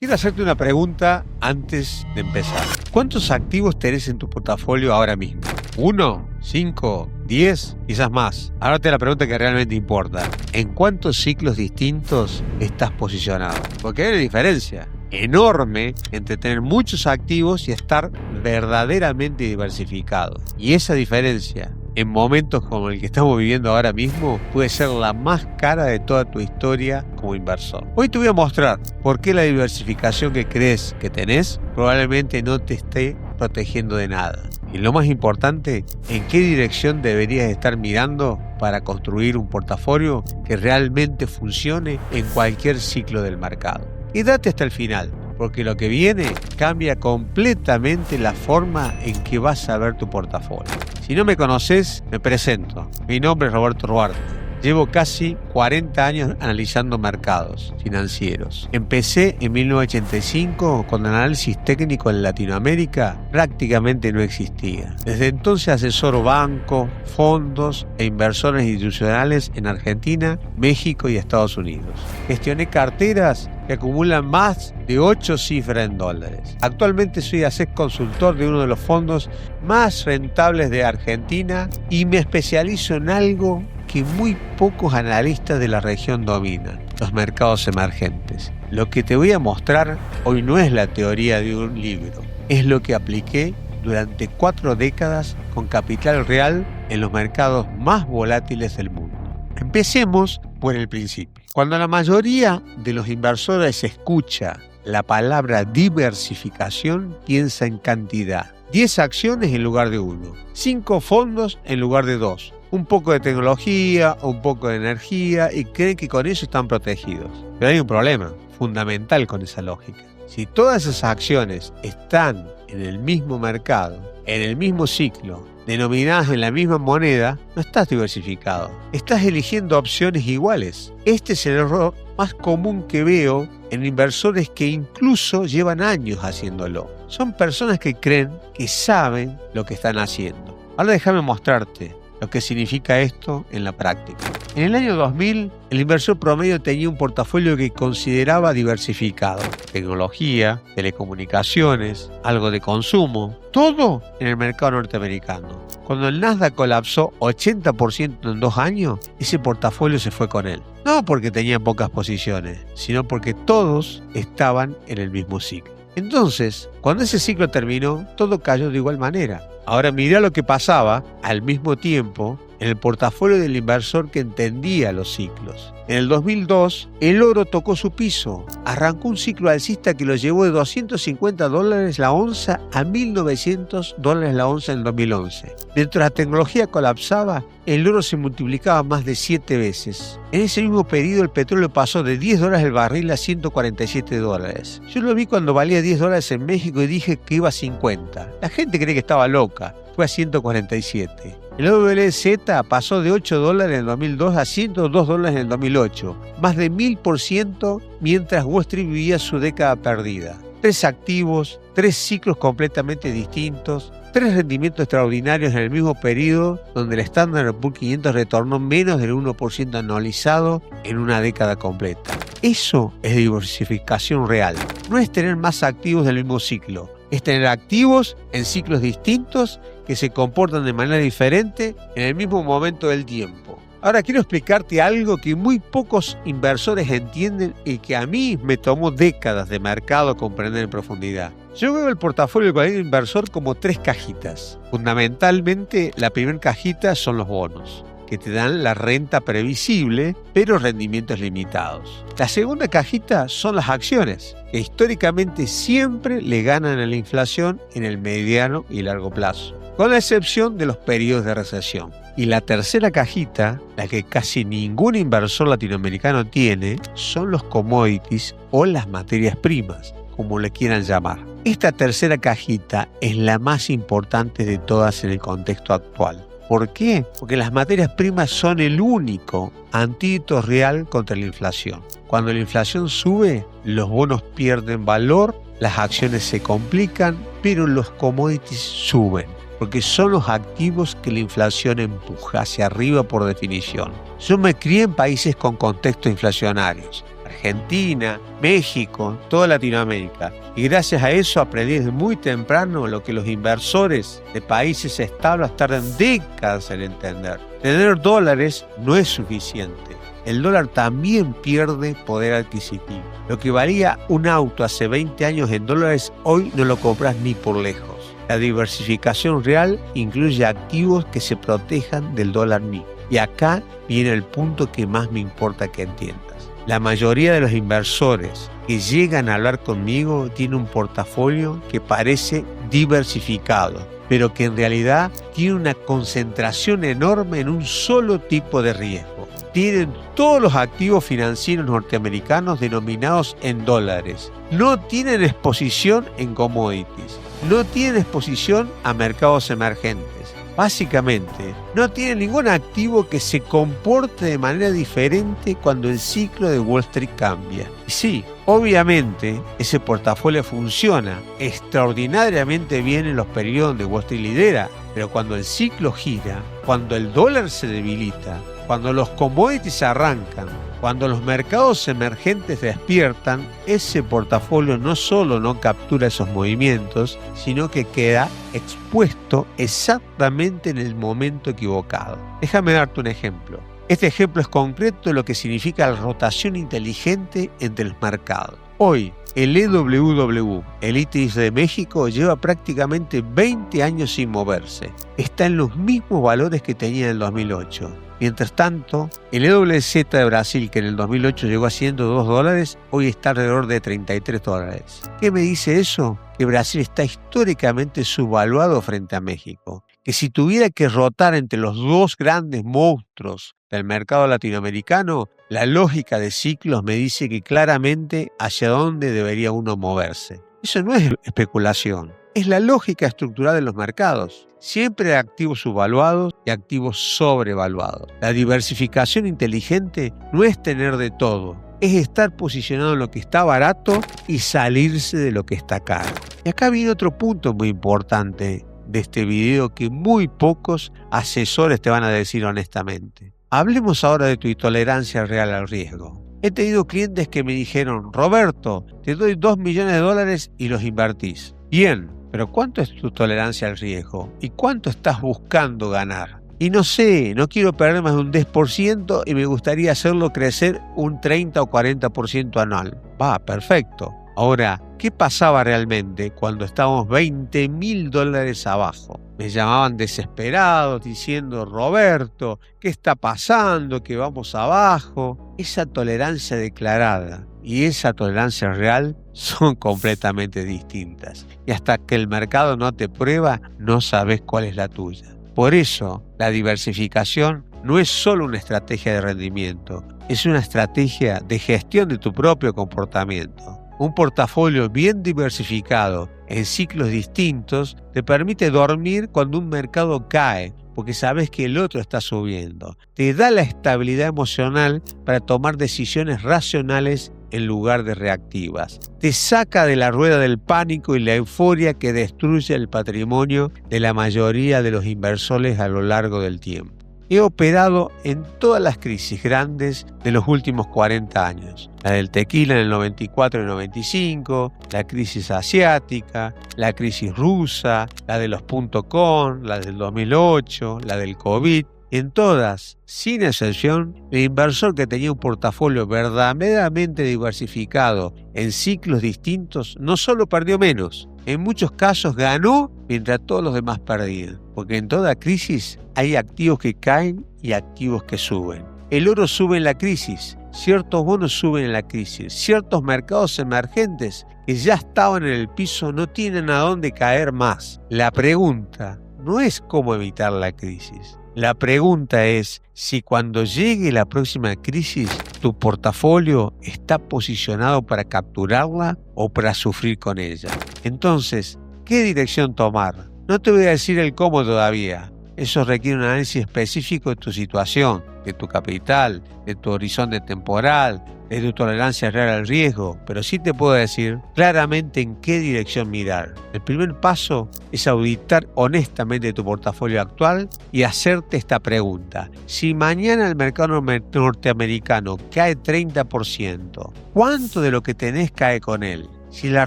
Quiero hacerte una pregunta antes de empezar. ¿Cuántos activos tenés en tu portafolio ahora mismo? ¿1, 5, 10? Quizás más. Ahora te la pregunta que realmente importa. ¿En cuántos ciclos distintos estás posicionado? Porque hay una diferencia enorme entre tener muchos activos y estar verdaderamente diversificado. Y esa diferencia, en momentos como el que estamos viviendo ahora mismo, puede ser la más cara de toda tu historia como inversor. Hoy te voy a mostrar por qué la diversificación que crees que tenés probablemente no te esté protegiendo de nada. Y lo más importante, en qué dirección deberías estar mirando para construir un portafolio que realmente funcione en cualquier ciclo del mercado. Quédate hasta el final, porque lo que viene cambia completamente la forma en que vas a ver tu portafolio. Si no me conoces, me presento. Mi nombre es Roberto Ruarte. Llevo casi 40 años analizando mercados financieros. Empecé en 1985 cuando el análisis técnico en Latinoamérica prácticamente no existía. Desde entonces asesoro bancos, fondos e inversores institucionales en Argentina, México y Estados Unidos. Gestioné carteras que acumulan más de 8 cifras en dólares. Actualmente soy asesor consultor de uno de los fondos más rentables de Argentina y me especializo en algo que muy pocos analistas de la región dominan: los mercados emergentes. Lo que te voy a mostrar hoy no es la teoría de un libro, es lo que apliqué durante 4 décadas con capital real en los mercados más volátiles del mundo. Empecemos por el principio. Cuando la mayoría de los inversores escucha la palabra diversificación, piensa en cantidad. 10 acciones en lugar de 1, 5 fondos en lugar de 2, un poco de tecnología, un poco de energía, y creen que con eso están protegidos. Pero hay un problema fundamental con esa lógica. Si todas esas acciones están en el mismo mercado, en el mismo ciclo, denominadas en la misma moneda, no estás diversificado. Estás eligiendo opciones iguales. Este es el error más común que veo en inversores que incluso llevan años haciéndolo. Son personas que creen que saben lo que están haciendo. Ahora déjame mostrarte lo que significa esto en la práctica. En el año 2000, el inversor promedio tenía un portafolio que consideraba diversificado: tecnología, telecomunicaciones, algo de consumo, todo en el mercado norteamericano. Cuando el Nasdaq colapsó 80% en 2 años, ese portafolio se fue con él. No porque tenía pocas posiciones, sino porque todos estaban en el mismo ciclo. Entonces, cuando ese ciclo terminó, todo cayó de igual manera. Ahora mira lo que pasaba al mismo tiempo en el portafolio del inversor que entendía los ciclos. En el 2002, el oro tocó su piso. Arrancó un ciclo alcista que lo llevó de $250 la onza a $1.900 la onza en 2011. Mientras la tecnología colapsaba, el oro se multiplicaba más de 7 veces. En ese mismo periodo, el petróleo pasó de $10 el barril a $147. Yo lo vi cuando valía $10 en México y dije que iba a 50. La gente cree que estaba loca. Fue a 147. El WZ pasó de $8 en el 2002 a $102 en el 2008, más de 1000%, mientras Wall Street vivía su década perdida. 3 activos, 3 ciclos completamente distintos, 3 rendimientos extraordinarios en el mismo periodo, donde el Standard & Poor's 500 retornó menos del 1% anualizado en una década completa. Eso es diversificación real. No es tener más activos del mismo ciclo, es tener activos en ciclos distintos que se comportan de manera diferente en el mismo momento del tiempo. Ahora quiero explicarte algo que muy pocos inversores entienden y que a mí me tomó décadas de mercado comprender en profundidad. Yo veo el portafolio de cualquier inversor como 3 cajitas. Fundamentalmente, la primera cajita son los bonos, que te dan la renta previsible, pero rendimientos limitados. La segunda cajita son las acciones, que históricamente siempre le ganan a la inflación en el mediano y largo plazo, con la excepción de los periodos de recesión. Y la tercera cajita, la que casi ningún inversor latinoamericano tiene, son los commodities o las materias primas, como le quieran llamar. Esta tercera cajita es la más importante de todas en el contexto actual. ¿Por qué? Porque las materias primas son el único antídoto real contra la inflación. Cuando la inflación sube, los bonos pierden valor, las acciones se complican, pero los commodities suben, porque son los activos que la inflación empuja hacia arriba por definición. Yo me crié en países con contextos inflacionarios. Argentina, México, toda Latinoamérica. Y gracias a eso aprendí desde muy temprano lo que los inversores de países estables tardan décadas en entender. Tener dólares no es suficiente. El dólar también pierde poder adquisitivo. Lo que valía un auto hace 20 años en dólares, hoy no lo compras ni por lejos. La diversificación real incluye activos que se protejan del dólar mismo. Y acá viene el punto que más me importa que entiendas. La mayoría de los inversores que llegan a hablar conmigo tienen un portafolio que parece diversificado, pero que en realidad tiene una concentración enorme en un solo tipo de riesgo. Tienen todos los activos financieros norteamericanos denominados en dólares. No tienen exposición en commodities. No tienen exposición a mercados emergentes. Básicamente, no tienen ningún activo que se comporte de manera diferente cuando el ciclo de Wall Street cambia. Y sí, obviamente, ese portafolio funciona extraordinariamente bien en los periodos donde Wall Street lidera, pero cuando el ciclo gira, cuando el dólar se debilita, cuando los commodities arrancan, cuando los mercados emergentes despiertan, ese portafolio no solo no captura esos movimientos, sino que queda expuesto exactamente en el momento equivocado. Déjame darte un ejemplo. Este ejemplo es concreto de lo que significa la rotación inteligente entre los mercados. Hoy, el EWW, el índice de México, lleva prácticamente 20 años sin moverse. Está en los mismos valores que tenía en el 2008. Mientras tanto, el EWZ de Brasil, que en el 2008 llegó a $102, hoy está alrededor de $33. ¿Qué me dice eso? Que Brasil está históricamente subvaluado frente a México. Que si tuviera que rotar entre los dos grandes monstruos del mercado latinoamericano, la lógica de ciclos me dice que claramente hacia dónde debería uno moverse. Eso no es especulación, es la lógica estructural de los mercados. Siempre hay activos subvaluados y activos sobrevaluados. La diversificación inteligente no es tener de todo, es estar posicionado en lo que está barato y salirse de lo que está caro. Y acá viene otro punto muy importante de este video que muy pocos asesores te van a decir honestamente. Hablemos ahora de tu intolerancia real al riesgo. He tenido clientes que me dijeron: Roberto, te doy $2 millones y los invertís. Bien, pero ¿cuánto es tu tolerancia al riesgo? ¿Y cuánto estás buscando ganar? Y no sé, no quiero perder más de un 10% y me gustaría hacerlo crecer un 30 o 40% anual. Va, perfecto. Ahora, ¿qué pasaba realmente cuando estábamos $20.000 abajo? Me llamaban desesperados diciendo: Roberto, ¿qué está pasando? Que vamos abajo. Esa tolerancia declarada y esa tolerancia real son completamente distintas. Y hasta que el mercado no te prueba, no sabes cuál es la tuya. Por eso, la diversificación no es solo una estrategia de rendimiento, es una estrategia de gestión de tu propio comportamiento. Un portafolio bien diversificado en ciclos distintos te permite dormir cuando un mercado cae, porque sabes que el otro está subiendo. Te da la estabilidad emocional para tomar decisiones racionales en lugar de reactivas. Te saca de la rueda del pánico y la euforia que destruye el patrimonio de la mayoría de los inversores a lo largo del tiempo. He operado en todas las crisis grandes de los últimos 40 años. La del tequila en el 94 y 95, la crisis asiática, la crisis rusa, la de los .com, la del 2008, la del COVID. En todas, sin excepción, el inversor que tenía un portafolio verdaderamente diversificado en ciclos distintos no solo perdió menos, en muchos casos ganó mientras todos los demás perdían. Porque en toda crisis hay activos que caen y activos que suben. El oro sube en la crisis, ciertos bonos suben en la crisis, ciertos mercados emergentes que ya estaban en el piso no tienen a dónde caer más. La pregunta no es cómo evitar la crisis. La pregunta es si cuando llegue la próxima crisis tu portafolio está posicionado para capturarla o para sufrir con ella. Entonces, ¿qué dirección tomar? No te voy a decir el cómo todavía. Eso requiere un análisis específico de tu situación, de tu capital, de tu horizonte temporal, de tu tolerancia real al riesgo, pero sí te puedo decir claramente en qué dirección mirar. El primer paso es auditar honestamente tu portafolio actual y hacerte esta pregunta. Si mañana el mercado norteamericano cae 30%, ¿cuánto de lo que tenés cae con él? Si la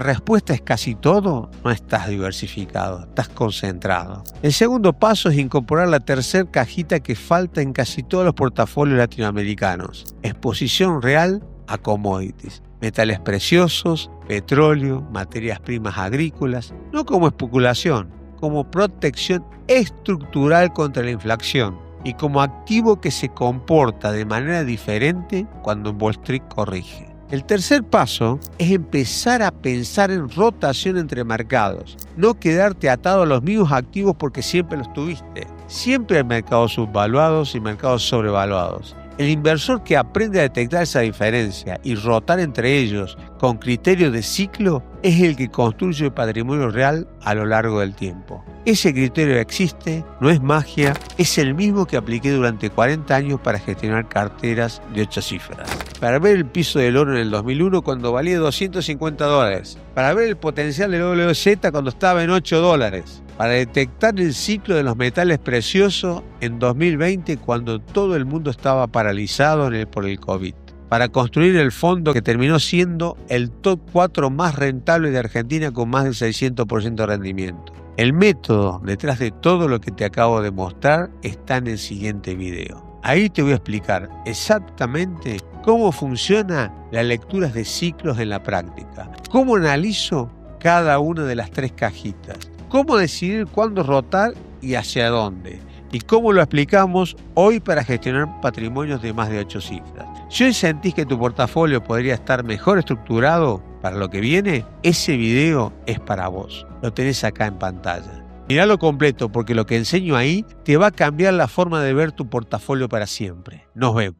respuesta es casi todo, no estás diversificado, estás concentrado. El segundo paso es incorporar la tercera cajita que falta en casi todos los portafolios latinoamericanos: exposición real a commodities, metales preciosos, petróleo, materias primas agrícolas, no como especulación, como protección estructural contra la inflación y como activo que se comporta de manera diferente cuando en Wall Street corrige. El tercer paso es empezar a pensar en rotación entre mercados, no quedarte atado a los mismos activos porque siempre los tuviste. Siempre hay mercados subvaluados y mercados sobrevaluados. El inversor que aprende a detectar esa diferencia y rotar entre ellos con criterio de ciclo es el que construye el patrimonio real a lo largo del tiempo. Ese criterio existe, no es magia, es el mismo que apliqué durante 40 años para gestionar carteras de 8 cifras. Para ver el piso del oro en el 2001 cuando valía $250. Para ver el potencial del WZ cuando estaba en $8. Para detectar el ciclo de los metales preciosos en 2020 cuando todo el mundo estaba paralizado por el COVID. Para construir el fondo que terminó siendo el top 4 más rentable de Argentina con más del 600% de rendimiento. El método detrás de todo lo que te acabo de mostrar está en el siguiente video. Ahí te voy a explicar exactamente cómo funciona las lecturas de ciclos en la práctica, cómo analizo cada una de las 3 cajitas, cómo decidir cuándo rotar y hacia dónde, y cómo lo explicamos hoy para gestionar patrimonios de más de 8 cifras. Si hoy sentís que tu portafolio podría estar mejor estructurado para lo que viene, ese video es para vos. Lo tenés acá en pantalla. Miralo completo porque lo que enseño ahí te va a cambiar la forma de ver tu portafolio para siempre. Nos vemos.